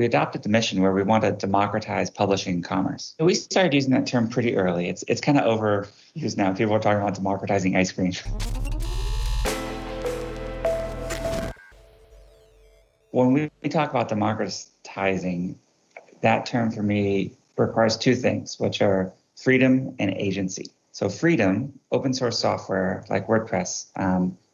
we adopted the mission where we want to democratize publishing and commerce. We started using that term pretty early. It's kind of overused now. People are talking about democratizing ice cream. When we talk about democratizing, that term for me requires two things, which are freedom and agency. So freedom, open source software like WordPress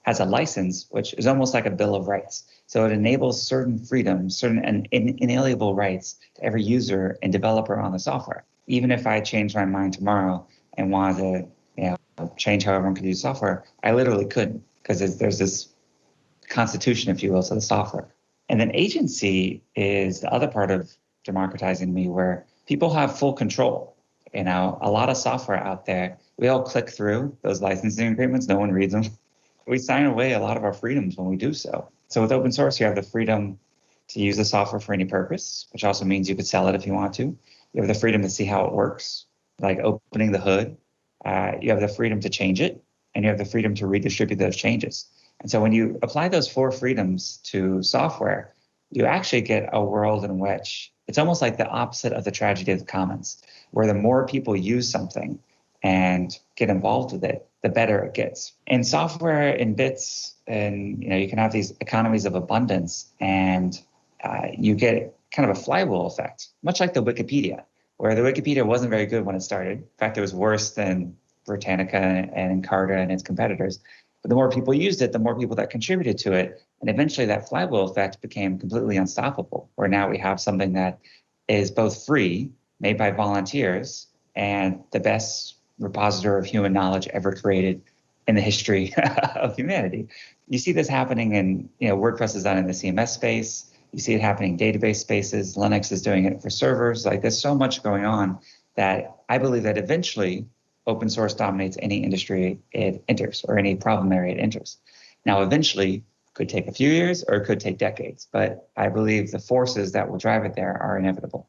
has a license, which is almost like a bill of rights. So it enables certain freedoms, certain inalienable rights to every user and developer on the software. Even if I change my mind tomorrow and wanted to change how everyone could use software, I literally couldn't, because there's this constitution, if you will, to the software. And then agency is the other part of democratizing me, where people have full control. A lot of software out there, we all click through those licensing agreements. No one reads them. We sign away a lot of our freedoms when we do so. So with open source, you have the freedom to use the software for any purpose, which also means you could sell it if you want to. You have the freedom to see how it works, like opening the hood. You have the freedom to change it, and you have the freedom to redistribute those changes. And so when you apply those four freedoms to software, you actually get a world in which it's almost like the opposite of the tragedy of the commons, where the more people use something and get involved with it, the better it gets. In software, in bits, and you can have these economies of abundance, and you get kind of a flywheel effect, much like the Wikipedia, where the Wikipedia wasn't very good when it started. In fact, it was worse than Britannica and Encarta and its competitors. But the more people used it, the more people that contributed to it. And eventually that flywheel effect became completely unstoppable, where now we have something that is both free, made by volunteers, and the best repository of human knowledge ever created in the history of humanity. You see this happening in, WordPress is done in the CMS space. You see it happening in database spaces. Linux is doing it for servers. Like, there's so much going on that I believe that eventually open source dominates any industry it enters, or any problem area it enters. Now, eventually, could take a few years or it could take decades, but I believe the forces that will drive it there are inevitable.